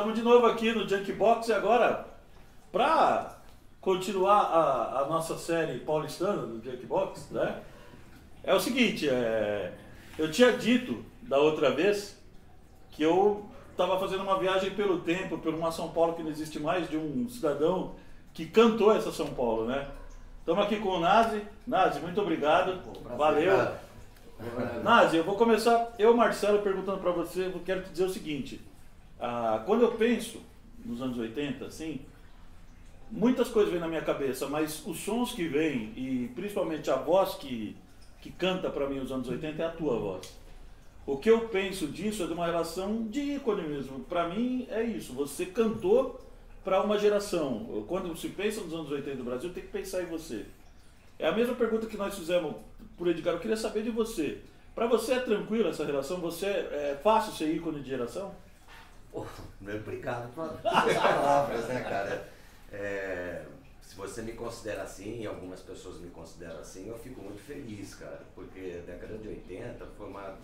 estamos de novo aqui no Junkbox e agora, para continuar a nossa série paulistana do Junkbox, né? É o seguinte, eu tinha dito da outra vez que eu estava fazendo uma viagem pelo tempo, por uma São Paulo que não existe mais, de um cidadão que cantou essa São Paulo, né? Estamos aqui com o Nazi. Nazi, muito obrigado. Valeu. Nazi, eu vou começar, Marcelo, perguntando para você, eu quero te dizer o seguinte. Quando eu penso nos anos 80, assim, muitas coisas vêm na minha cabeça, mas os sons que vêm, e principalmente a voz que canta para mim os anos 80 é a tua voz. O que eu penso disso é de uma relação de ícone mesmo. Para mim é isso, você cantou para uma geração. Quando se pensa nos anos 80 do Brasil, tem que pensar em você. É a mesma pergunta que nós fizemos por Edgar, eu queria saber de você. Para você é tranquilo essa relação? Você é fácil ser ícone de geração? Pô, obrigado por essas palavras, né, cara? Se você me considera assim, e algumas pessoas me consideram assim, eu fico muito feliz, cara, porque a década de 80 foi uma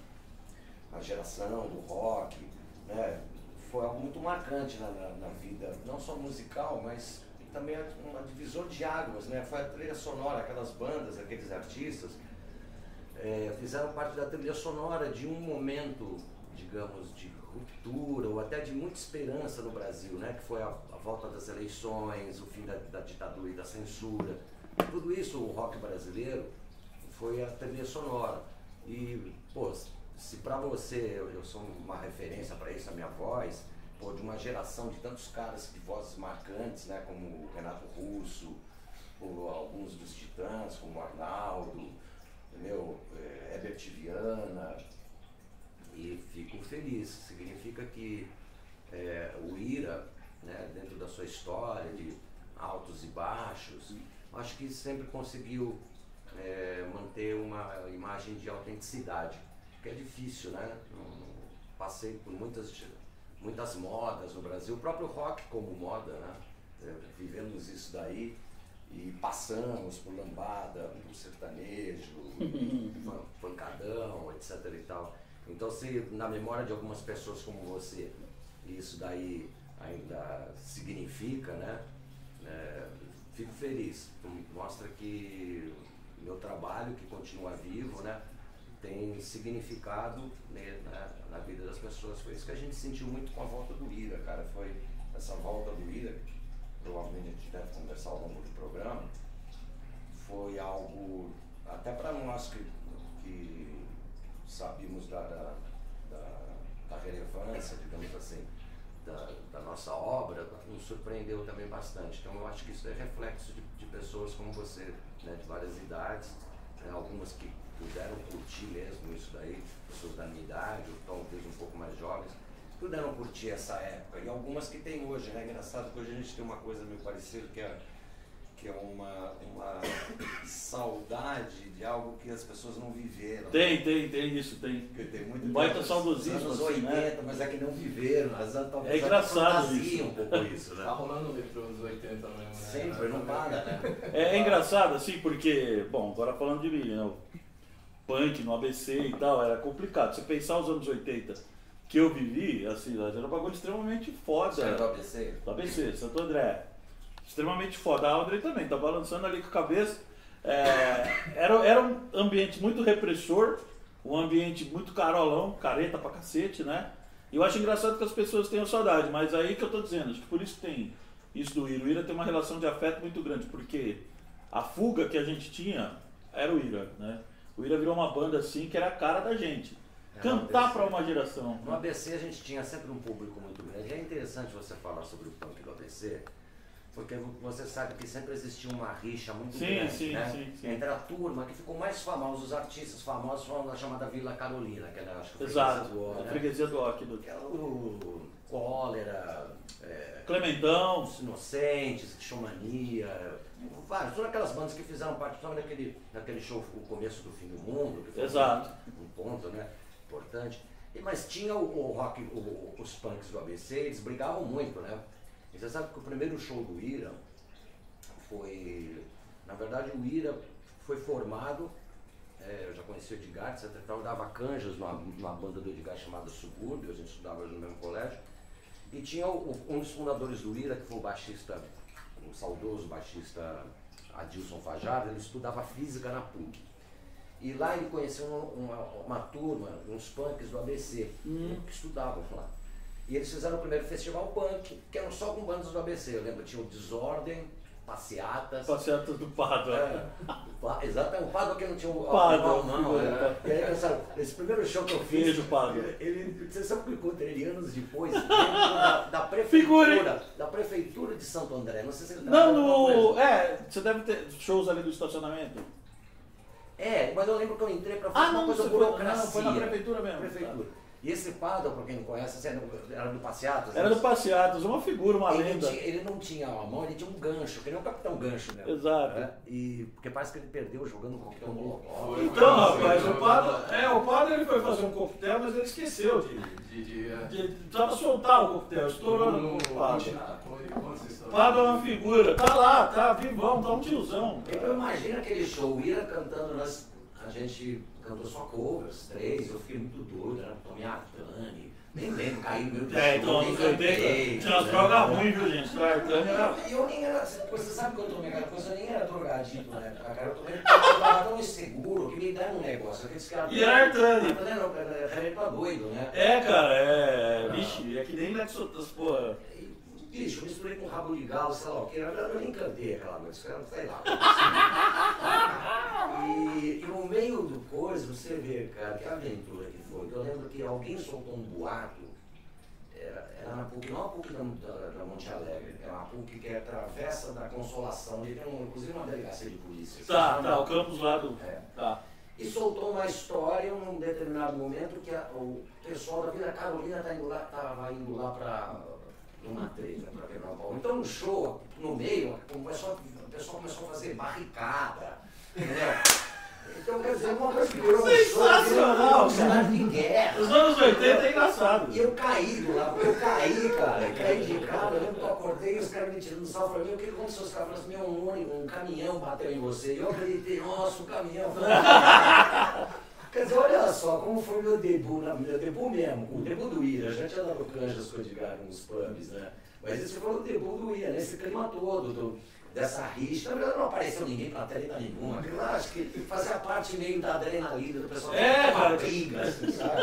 geração do rock, né? Foi algo muito marcante na vida, não só musical, mas também uma divisor de águas, né? Foi a trilha sonora, aquelas bandas, aqueles artistas, fizeram parte da trilha sonora de um momento, digamos, de ruptura ou até de muita esperança no Brasil, né? Que foi a volta das eleições, o fim da ditadura e da censura. Tudo isso, o rock brasileiro, foi a trilha sonora. E, pô, se pra você eu sou uma referência para isso, a minha voz, pô, de uma geração de tantos caras de vozes marcantes, né? Como o Renato Russo, ou alguns dos Titãs, como o Arnaldo, entendeu? Herbert Viana. E fico feliz, significa que o Ira, né, dentro da sua história de altos e baixos, acho que sempre conseguiu manter uma imagem de autenticidade, que é difícil, né? Passei por muitas modas no Brasil, o próprio rock como moda, né? Vivemos isso daí e passamos por lambada, por sertanejo, pancadão, etc e tal. Então, se na memória de algumas pessoas como você, isso daí ainda significa, né? Fico feliz. Mostra que meu trabalho, que continua vivo, né? Tem significado, né, na vida das pessoas. Foi isso que a gente sentiu muito com a volta do Ira, cara. Foi essa volta do Ira, provavelmente a gente deve conversar ao longo do programa, foi algo, até para nós que sabíamos da relevância, digamos assim, da nossa obra, nos surpreendeu também bastante. Então eu acho que isso é reflexo de pessoas como você, né, de várias idades, né, algumas que puderam curtir mesmo isso daí, pessoas da minha idade, ou talvez um pouco mais jovens, puderam curtir essa época, e algumas que tem hoje, né? É engraçado que hoje a gente tem uma coisa meio parecida, que é uma saudade de algo que as pessoas não viveram. Tem isso, tem. Tem muito baita saudosismo, anos assim, 80, né? Mas é que não viveram, talvez é engraçado isso. Um pouco isso, né? Tá rolando o retrô dos 80 mesmo, né? Sempre, não para, né? É engraçado, assim, porque, bom, agora falando de mim, né? O punk no ABC e tal, era complicado. Você pensar os anos 80 que eu vivi, assim, era um bagulho extremamente foda. Você era do ABC? Do ABC, Santo André. Extremamente foda. A Audrey também, tá balançando ali com a cabeça. Era um ambiente muito repressor, um ambiente muito carolão, careta pra cacete, né? E eu acho engraçado que as pessoas tenham saudade, mas aí que eu tô dizendo, acho que por isso tem isso do Ira. O Ira tem uma relação de afeto muito grande, porque a fuga que a gente tinha era o Ira, né? O Ira virou uma banda assim que era a cara da gente. Cantar para uma geração. No ABC a gente tinha sempre um público muito grande. É interessante você falar sobre o punk do ABC, porque você sabe que sempre existiu uma rixa muito grande, né? Sim. Entre a turma que ficou mais famosa, os artistas famosos foram da chamada Vila Carolina, que era, acho que exato, do, né? A freguesia do Rock. Que era o Cólera, Clementão, Os Inocentes, Xomania, várias, todas aquelas bandas que fizeram parte daquele show, o começo do fim do mundo, que foi exato. um ponto, né, importante. Mas tinha o rock, os punks do ABC, eles brigavam muito, né? E você sabe que o primeiro show do Ira foi, na verdade o Ira foi formado, eu já conheci o Edgar, etc. Eu dava canjas numa banda do Edgar chamada Subúrbio, a gente estudava no mesmo colégio. E tinha um dos fundadores do Ira, que foi o baixista, o saudoso baixista Adilson Fajardo, ele estudava física na PUC. E lá ele conheceu uma turma, uns punks do ABC, que estudavam lá. E eles fizeram o primeiro festival punk, que era só com bandas do ABC. Eu lembro, tinha o Desordem, Passeatas. Passeatas do Pádua. Exatamente, o Pádua que não tinha o Pádua, não. E aí pensaram, esse primeiro show que eu fiz, Beijo, Pádua. você sabe o que encontrei ele anos depois, dentro da prefeitura de Santo André. Não sei se ele você deve ter shows ali do estacionamento. Mas eu lembro que eu entrei para fazer uma coisa burocracia. Foi na prefeitura mesmo. Prefeitura. E esse Pádua, para quem não conhece, era do Passeatas? Era do Passeatas, uma figura, uma lenda. Ele não tinha a mão, ele tinha um gancho, que nem o Capitão Gancho mesmo. Exato. Porque parece que ele perdeu jogando um coquetel molotov. Então, rapaz, o Pádua ele foi fazer um coquetel, mas ele esqueceu de soltar o coquetel, estourou no Pádua. Pádua é uma figura, tá lá, tá vivão, tá um tiozão. Então imagina aquele show, Ira cantando, a gente cantou só covers, 3, eu fiquei muito doido, era Tommy Artani, nem lembro, caí no meu então, tinha umas drogas ruins, viu, gente? E eu nem era, você sabe que eu tomei aquela coisa, eu nem era drogadito na época, cara, eu tava tão inseguro que me deram um negócio, aqueles caras... E era Artani. Ele tá doido, né? Cara, vixe, é que nem Lexotas, porra. Bicho, eu misturei com rabo de galo, sei lá o que, eu nem cantei aquela noite, sei lá. E no meio do coisa, você vê, cara, que aventura que foi. Eu lembro que alguém soltou um boato, era na PUC, não a PUC da Monte Alegre, era uma PUC que é a Travessa da Consolação, onde tem inclusive uma delegacia de polícia. Tá, o campus lá do... Tá. E soltou uma história num determinado momento que o pessoal da Vila Carolina estava indo lá para uma trilha para quebrar o pau. Então no show, no meio, o pessoal começou a fazer barricada, entendeu? Então quer dizer, uma coisa que virou um sensacional, cenário de guerra. Os anos 80 é engraçado. E eu caí do lado, caí de cara, eu lembro que eu acordei e os caras me tirando sal, eu falei, o que aconteceu? Os caras falaram assim, um caminhão bateu em você. E eu acreditei, nossa, o caminhão. Quer dizer, olha só como foi meu debut mesmo, o debut do Ira. A gente já dava canjas com o Edgar nos pubs, né? Mas esse foi o debut do Ira, nesse clima todo, dessa rixa. Na verdade não apareceu ninguém pra treta nenhuma. Aquilo lá, acho que fazia parte meio da adrenalina do pessoal. Cara, briga, assim, sabe?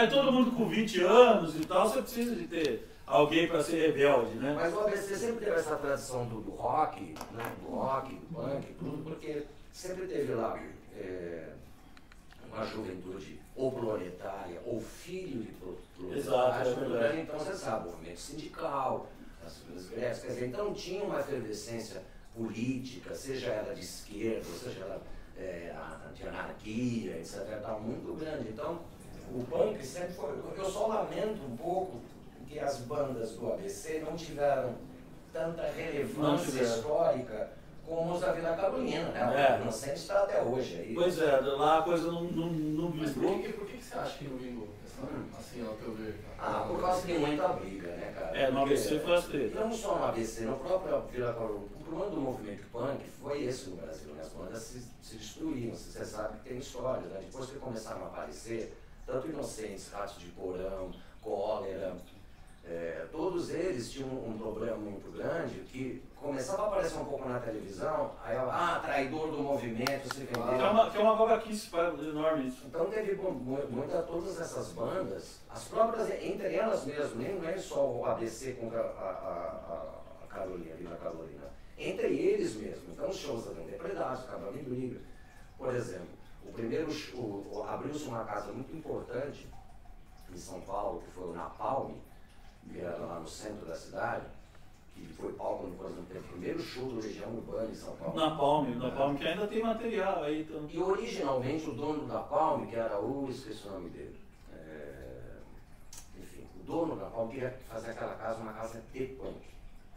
Todo mundo com 20 anos e tal, você precisa de ter alguém pra ser rebelde, né? Mas o ABC sempre teve essa tradição do rock, né? Do punk, tudo, porque sempre teve lá uma juventude ou proletária ou filho de proletário. Exato, então você sabe, o movimento sindical, as greves, quer dizer, então tinha uma efervescência política, seja ela de esquerda, seja ela de anarquia, etc. Tá muito grande. Então o punk sempre foi. Eu só lamento um pouco que as bandas do ABC não tiveram tanta relevância histórica como os da Vila Carolina, né? O Inocente está até hoje aí. Pois é, lá a coisa não Mas vingou. por que você acha que não vingou? Assim, ao teu ver. Por causa de muita briga, né, cara? No ABC foi as tretas. Não só no ABC, no próprio Vila Carolina. O problema do movimento punk foi esse no Brasil, né? As bandas se destruíram, você sabe que tem histórias, né? Depois que começaram a aparecer, tanto Inocentes, Ratos de Porão, Cólera, todos eles tinham um problema muito grande que começava a aparecer um pouco na televisão, aí ela, traidor do movimento, se vendeu. Que é uma vogaquice enorme isso. Então teve todas essas bandas, as próprias, entre elas mesmo, nem não é só o ABC com a Carolina, a Vila Carolina, entre eles mesmo. Então os shows eram depredados, acabavam em briga. Por exemplo, o primeiro abriu-se uma casa muito importante em São Paulo, que foi o Napalm, que era lá no centro da cidade, que foi palco no primeiro show do Legião Urbana em São Paulo. Napalm, que ainda tem material aí. Então. E originalmente o dono da Napalm, que era esqueci o nome dele, enfim, o dono da Napalm queria fazer aquela casa uma casa de punk.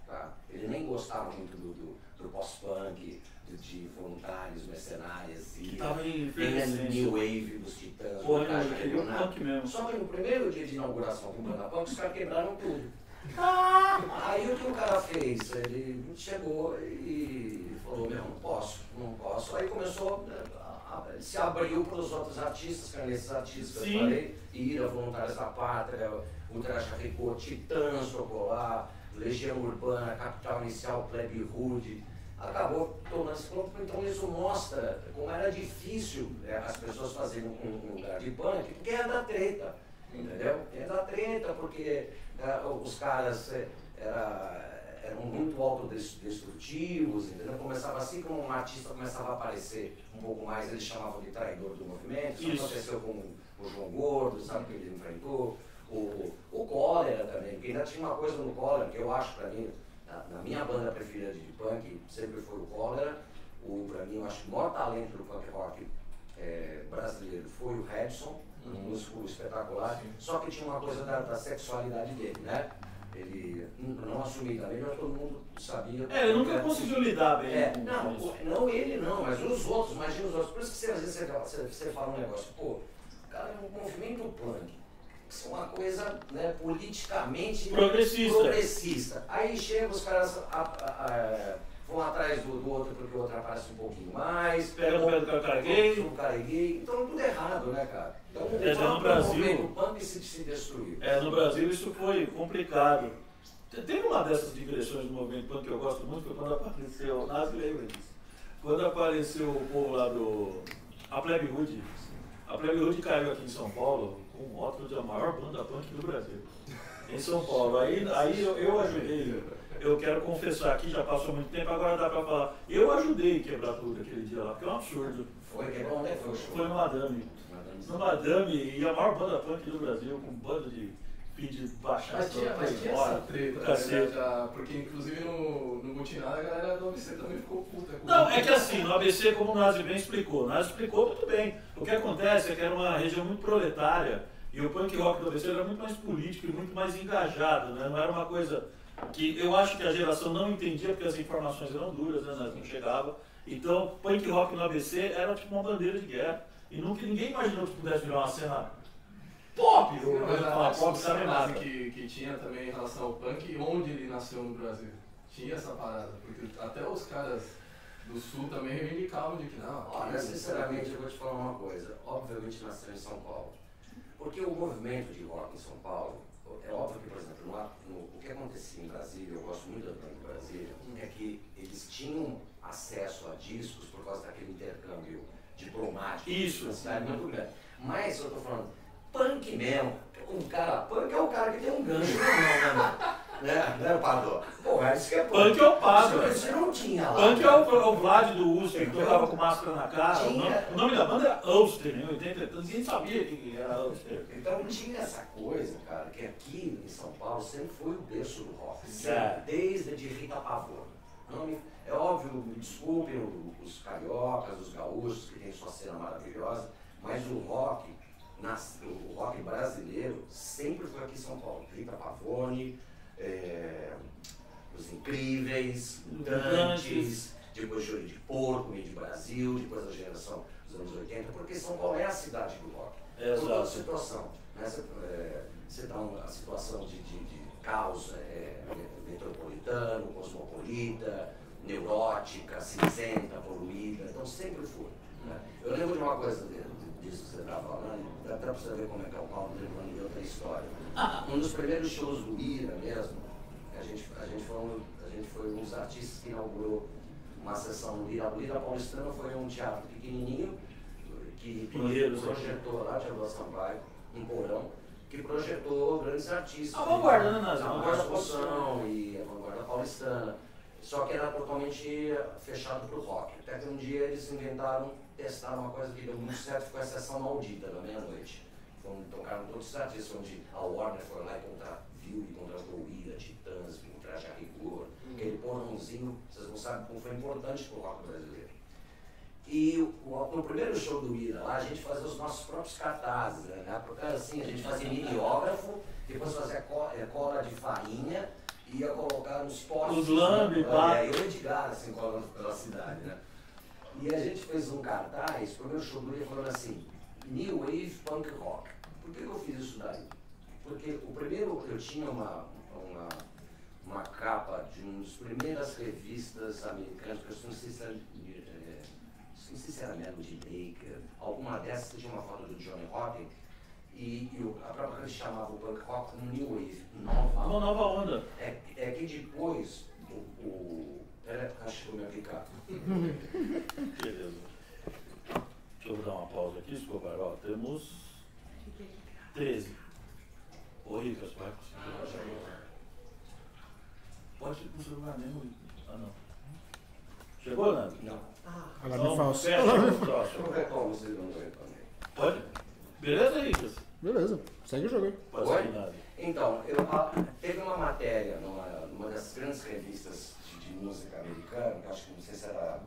Tá? Ele nem gostava muito do pós-punk, de voluntários, mercenários, e New Wave dos Titãs, Só que no primeiro dia de inauguração com o Banda Punk, os caras quebraram tudo. Aí o que o cara fez? Ele chegou e falou, não posso. Aí começou, se abriu para os outros artistas, que eram esses artistas que eu falei, Ira, Voluntários da Pátria, o Ultraja Rigor, Titãs tocou lá, Legião Urbana, Capital Inicial, Plebe Rude, acabou tornando-se punk. Então isso mostra como era difícil as pessoas fazerem um lugar de punk, porque é da treta, entendeu? É da treta, porque os caras eram muito autodestrutivos, entendeu? Começava assim, como um artista começava a aparecer um pouco mais, eles chamavam de traidor do movimento. Isso aconteceu com o João Gordo, sabe, que ele enfrentou. O Cólera também, porque ainda tinha uma coisa no Cólera, que eu acho, pra mim, na minha banda preferida de punk, sempre foi o Cólera. Pra mim, eu acho que o maior talento do punk rock brasileiro foi o Redson, um músico espetacular, só que tinha uma coisa da sexualidade dele, né? Ele não assumia também, mas todo mundo sabia. Ele nunca conseguiu lidar bem. Não ele não, mas os outros, imagina os outros. Por isso que às vezes você fala um negócio, pô, cara, é um movimento punk, isso é uma coisa, né, politicamente progressista. Aí chega os caras vão atrás do outro porque o outro aparece um pouquinho mais. Pega no pé do cara gay. O cara é gay. Então tudo errado, né, cara? Então no Brasil, o punk se destruiu. No Brasil isso foi complicado. Teve uma dessas digressões do movimento punk que eu gosto muito, foi quando apareceu, o Nazi lembra disso, quando apareceu o povo lá a Plebe Rude. A Plebe Rude caiu aqui em São Paulo com o rótulo de a maior banda punk do Brasil. Em São Paulo. Aí eu ajudei, eu quero confessar aqui, já passou muito tempo, agora dá pra falar. Eu ajudei a quebrar tudo aquele dia lá, porque é um absurdo. Foi quebrou, onde foi o show? Foi no Madame. No Madame, e a maior banda punk do Brasil, com banda de pedir baixar. Mas tinha essa treta, né, já, porque inclusive no Mutinada a galera do ABC também ficou puta. Não, é que assim, no ABC, como o Nazi bem explicou, muito bem. O que acontece é que era uma região muito proletária e o punk rock do ABC era muito mais político e muito mais engajado, né? Não era uma coisa que eu acho que a geração não entendia porque as informações eram duras, né? Não chegava. Então, punk rock no ABC era tipo uma bandeira de guerra e nunca ninguém imaginou que pudesse virar uma cena pop, que tinha também em relação ao punk, onde ele nasceu no Brasil. Tinha essa parada, porque até os caras do Sul também reivindicavam de que não. Olha, sinceramente, eu vou te falar uma coisa. Obviamente nasceu em São Paulo. Porque o movimento de rock em São Paulo, é óbvio que, por exemplo, o que acontecia em Brasília, eu gosto muito da banda de Brasília, é que eles tinham acesso a discos por causa daquele intercâmbio diplomático. Isso. Na cidade muito grande. Mas eu tô falando, punk mesmo. Um cara punk é o cara que tem um gancho na mão, né, Padô? Porra, isso que é punk. Punk é o Padô. Isso não tinha lá. Punk é o Vlad do Ulster, que tocava com máscara na cara. O nome da banda era Ulster, em 80, ninguém sabia que era Ulster. Então tinha essa coisa, cara, que aqui em São Paulo sempre foi o berço do rock. Desde de Rita Pavone. É óbvio, me desculpem os cariocas, os gaúchos, que tem sua cena maravilhosa, mas o rock brasileiro sempre foi aqui em São Paulo. Rita Pavone, Os Incríveis, Dantes, depois Júlio de Porco, Meio de Brasil, depois a geração dos anos 80, porque São Paulo é a cidade do rock. Por toda a situação. Né? Você dá uma situação de caos metropolitano, cosmopolita, neurótica, cinzenta, poluída, então sempre foi. Né? Eu lembro de uma coisa disso que você estava falando, até para você ver como é que é o Paulo lembrando de outra história. Um dos primeiros shows do Ira mesmo, a gente foi um dos artistas que inaugurou uma sessão no Ira. O Ira Paulistano foi um teatro pequenininho que projetou lá de Alô Sampaio, um porão, que projetou grandes artistas. A vanguarda, né, Nazi? A vanguarda paulistana e a vanguarda paulistana. Só que era totalmente fechado para o rock. Até que um dia eles testaram uma coisa que deu muito certo, foi a Sessão Maldita, da meia-noite. Tocaram todos os artistas, onde a Warner foi lá e contratou o Ira, Titãs, Ultraja Rigor, aquele porrãozinho, vocês não sabem como foi importante para o rock brasileiro. E no primeiro show do Ira lá, a gente fazia os nossos próprios cartazes, né? Na época assim, a gente fazia mimeógrafo, depois fazia cola de farinha, ia colocar nos postos. Os lambe, pá. E o Edgar, assim, colando pela cidade, né? E a gente fez um cartaz, o primeiro show do Ira falando assim, New Wave Punk Rock. Por que eu fiz isso daí? Porque o primeiro, eu tinha uma capa de uma das primeiras revistas americanas, que eu não sei se era Melody Maker, alguma dessas que tinha uma foto do Johnny Rotten, a própria coisa chamava o punk rock como New Wave, Uma nova onda. É que depois Pera, acho que vou me aplicar. Beleza. Deixa eu dar uma pausa aqui, Escobar. Ó, temos 13. Ô, Ricas, vai conseguir. Pode ir com o celular mesmo. Ah, não. Chegou, Nando? Não. Alarme falso. Fecha o próximo. Eu retomo, vocês não retomei. Pode? Beleza, Ricas? Beleza, segue o jogo aí. Pode Oi? ser nada. Então, teve uma matéria numa das grandes revistas de música americana, que acho que não sei se era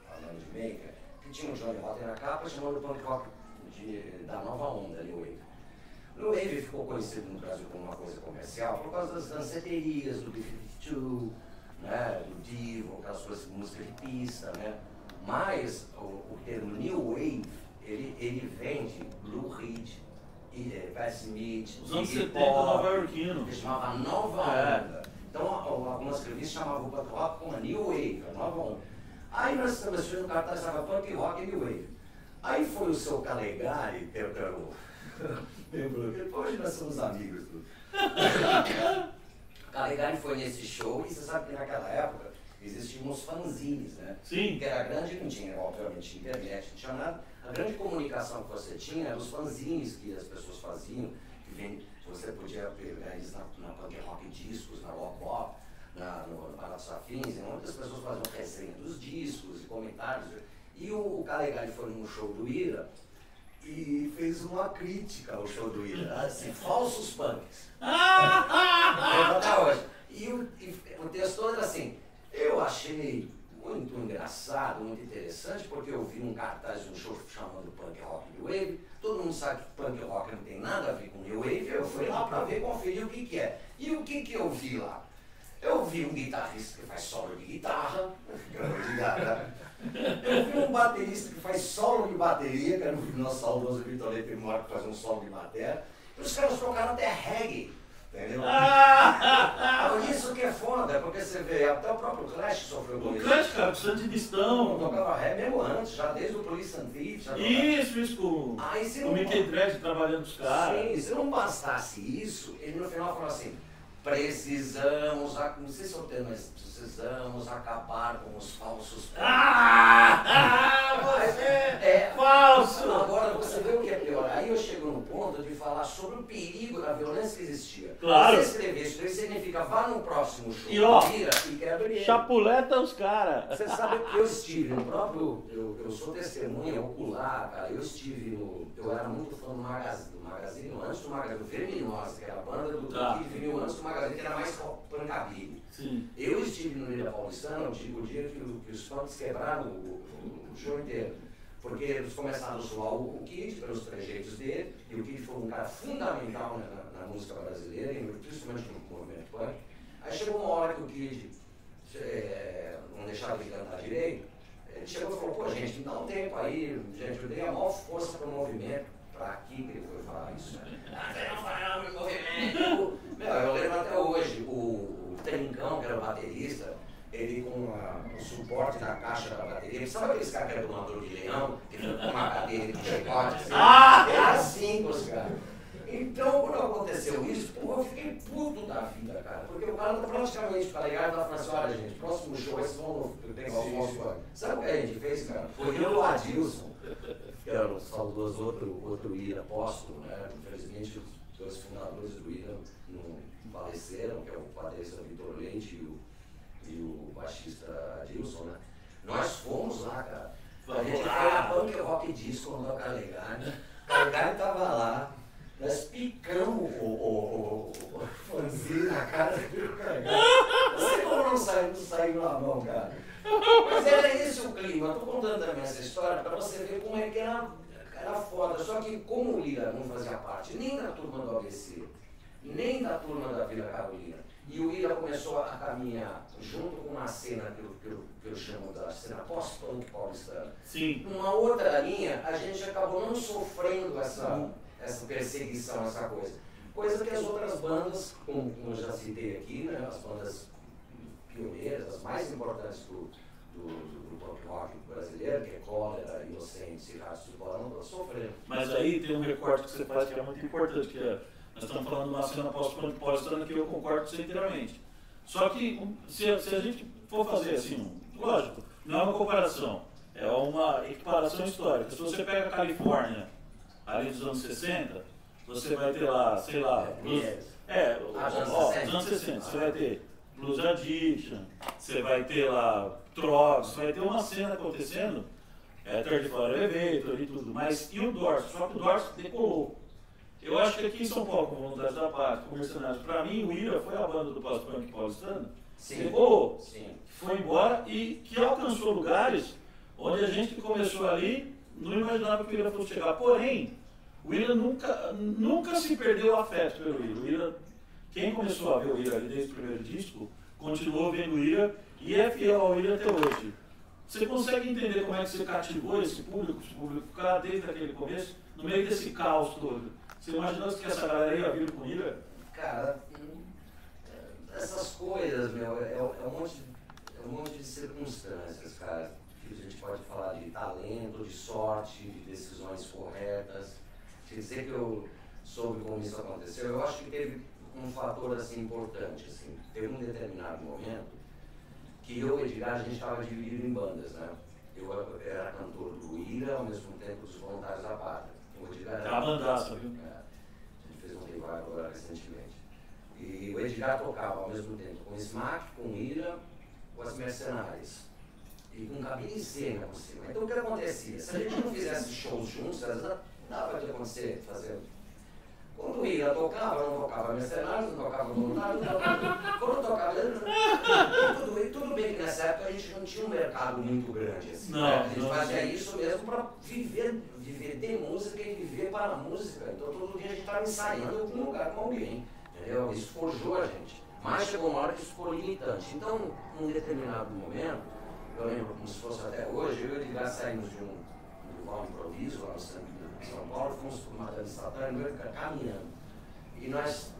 a Land Maker, que tinha o Johnny Rotten na capa, chamando punk rock da nova onda, New Wave. New Wave ficou conhecido no Brasil como uma coisa comercial por causa das danceterias, do B-52, né, do Divo, aquelas coisas de música de pista, né? Mas o termo New Wave, ele vem de Blue Ridge, Pat Smith, Os anos Iggy 70 Pop, nova-iorquino. que chamava Nova Onda. Então, algumas revistas chamavam o punk rock como a New Wave, a Nova Onda. Aí nós estabelecemos no cartaz, estava punk rock e New Wave. Aí foi o seu Calegari, que era o... Hoje nós somos amigos. O Calegari foi nesse show e você sabe que naquela época existiam uns fanzines, né? Sim. Que era grande, não tinha, obviamente, internet, não tinha nada. A grande comunicação que você tinha eram os fanzines que as pessoas faziam, você podia pegar eles na Punk Rock Discos, na Rock Pop, no Palácio Afins, e muitas pessoas faziam resenha dos discos e comentários. E o Calegari foi num show do Ira e fez uma crítica ao show do Ira, assim, falsos punks. Até hoje. E o texto todo era assim, eu achei muito engraçado, muito interessante, porque eu vi um cartaz de um show chamando Punk Rock New Wave, todo mundo sabe que Punk Rock não tem nada a ver com New Wave, eu fui lá para ver, conferir o que é. E o que eu vi lá? Eu vi um guitarrista que faz solo de guitarra, eu vi um baterista que faz solo de bateria, que era o nosso saudoso Vitor Leite Mora, que faz um solo de bateria, e os caras tocaram até reggae. Entendeu? Isso que é foda, porque você vê, até o próprio Clash sofreu com O isso. Clash, cara, com Sandy Não Distão. tocava ré mesmo antes, já desde o Police and Thief. Isso com o Mickey Dredd trabalhando os caras. Sim, se não bastasse isso, ele no final falou assim, precisamos, não sei se eu tenho, mas precisamos acabar com os falsos. Você é falso! Agora você vê o que é pior. Aí eu chego no ponto de falar sobre o perigo da violência que existia. Claro. Você escrever isso, isso significa vá no próximo show, E ó, vira e quebra ele. chapuleta os caras. Você sabe que eu estive no próprio, eu sou testemunha ocular, cara, eu estive eu era muito fã do Magazine, antes do Magazine, do Verminosa, que era a banda do que vinha antes do Magazine, que era mais pancabile. Sim. Eu estive no Ilha Paulistana, o dia que os punks quebraram o show inteiro. Porque eles começaram a zoar o Kid pelos trejeitos dele, e o Kid foi um cara fundamental na música brasileira, principalmente no movimento punk. Aí chegou uma hora que o Kid não deixava de cantar direito, ele chegou e falou, pô gente, me dá um tempo aí, gente, eu dei a maior força para o movimento, para aqui que ele foi falar isso. Não, movimento! Eu lembro até hoje, o Trincão, que era o baterista, ele com o suporte da caixa da bateria, sabe aqueles caras que eram domador de leão, que ficam com uma cadeira com chicote, assim? Era assim com os caras. Então, quando aconteceu isso, pô, eu fiquei puto da vida, cara, porque o cara tá praticamente, tá ligado, tá falando assim, olha gente, próximo show, vocês vão pegar o nosso. Sabe o que a gente fez, cara? Foi eu e o Adilson, que era o saudoso outro Ira apóstolo, né? Infelizmente, os dois fundadores do Ira não faleceram, que é o baterista Vitor Leite e o baixista Adilson, né? Nós fomos lá, cara. A gente foi na Punk Rock Disco no Calegari. O Calegari tava lá. Nós picamos o fanzine na cara do Calegari. Não sei como não saiu na mão, cara. Mas era esse o clima. Eu tô contando também essa história para você ver como é que era foda. Só que como o Ira não fazia parte nem da turma do ABC, nem da turma da Vila Carolina, e o Ira começou a caminhar junto com uma cena que eu chamo da cena pós-punk paulistana. Sim. Numa outra linha, a gente acabou não sofrendo essa perseguição, essa coisa. Coisa que as outras bandas, como eu já citei aqui, né, as bandas pioneiras, as mais importantes do do pop rock brasileiro, que é Cólera, Inocentes e Rastros de Bola, não estão sofrendo. Mas aí tem um recorte que você faz que é muito importante, que é, nós estamos falando de uma cena pós-pós-pós que eu concordo com você inteiramente. Só que se a gente for fazer assim, lógico, não é uma comparação, é uma equiparação histórica. Se você pega a Califórnia, ali dos anos 60, você vai ter lá, sei lá, dos anos 60, você vai ter Blues Addiction, você vai ter lá Trogs, você vai ter uma cena acontecendo, Third Floor Elevator e tudo, mas e o Doors? Só que o Doors decolou. Eu acho que aqui em São Paulo, com Voluntários da Pátria, com Mercenários, pra mim o Ira foi a banda do pós-punk paulistano, decolou, foi embora e que alcançou lugares onde a gente que começou ali não imaginava que o Ira fosse chegar. Porém, o Ira nunca se perdeu o afeto pelo Ira. O Ira, quem começou a ver o Ira ali desde o primeiro disco, continuou vendo o Ira e é fiel ao Ira até hoje. Você consegue entender como é que você cativou esse público cara, desde aquele começo, no meio desse caos todo? Você imaginou que essa galera ia vir com o Ira? Cara, essas coisas, meu, é um monte de circunstâncias, cara. A gente pode falar de talento, de sorte, de decisões corretas. Quer dizer que eu soube como isso aconteceu. Eu acho que teve um fator assim importante, assim. Teve um determinado momento que eu e o Edgar, a gente estava dividido em bandas, né? Eu era cantor do Ira, ao mesmo tempo dos Voluntários da Pátria. O Edgar era a bandaça, viu? A gente fez um revival agora recentemente. E o Edgar tocava ao mesmo tempo com o Smack, com o Ira, com as Mercenárias. E com cabine cena por cima. Então o que acontecia? Se a gente não fizesse shows juntos, dava de acontecer, fazer. Quando o Ira tocava, não tocava Mercenários, não tocava Voluntários, não tocava. Quando tocava. Tudo bem que nessa época a gente não tinha um mercado muito grande. Assim, não, né? A gente fazia isso mesmo para viver de música e viver para a música. Então todo dia a gente estava ensaiando em algum lugar com alguém. Entendeu? Isso forjou a gente. Mas chegou uma hora que isso ficou limitante. Então, num determinado momento, eu lembro como se fosse até hoje, eu e o Edgar saímos de um rival improviso lá no centro de São Paulo, fomos para o Madame Satã, caminhando. E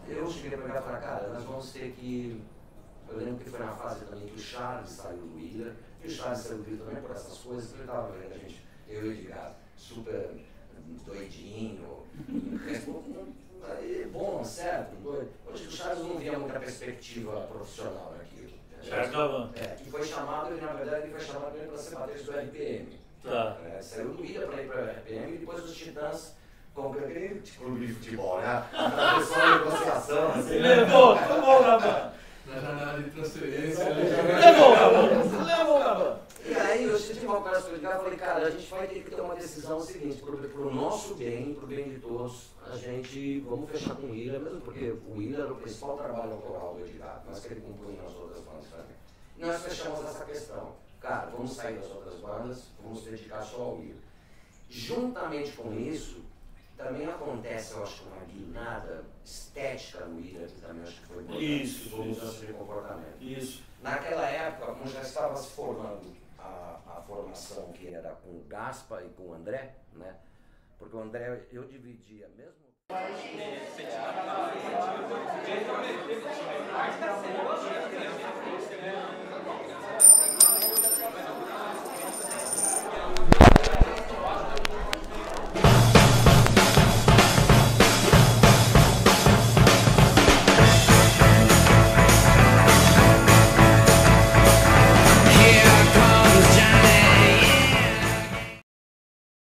eu cheguei para cá e falei, cara, nós vamos ter que... Eu lembro que foi na fase também que o Charles saiu do Ira, e o Charles saiu do Ira também por essas coisas, porque ele estava vendo a gente, eu e o Edgar, super doidinho, bom, certo, doido. Hoje o Charles não via muita perspectiva profissional naquilo. E foi chamado, na verdade, ele foi chamado para ser baterista do RPM. Tá. Saiu do Ira para ir para o RPM e depois os Titãs comprou aquele clube de futebol, né? Atravessou a negociação. Assim, levou, tomou na mão. Na janela de transferência. Levou na mão. E aí eu tive uma conversa com o Edgar e falei, cara, a gente vai ter que ter uma decisão seguinte, pro nosso bem, pro bem de todos, a gente, vamos fechar com o Ira, mesmo porque o Ira era o principal trabalho autoral do Edgar, mas que ele compunha nas outras bandas também. E nós fechamos essa questão. Cara, vamos sair das outras bandas, vamos dedicar só ao Ira. Juntamente com isso, também acontece, eu acho, uma guinada estética no Ira, que também acho que foi importante. Isso. Mudança de comportamento. Isso. Naquela época, como já estava se formando a formação que era com o Gaspa e com o André, né? Porque o André, eu dividia mesmo.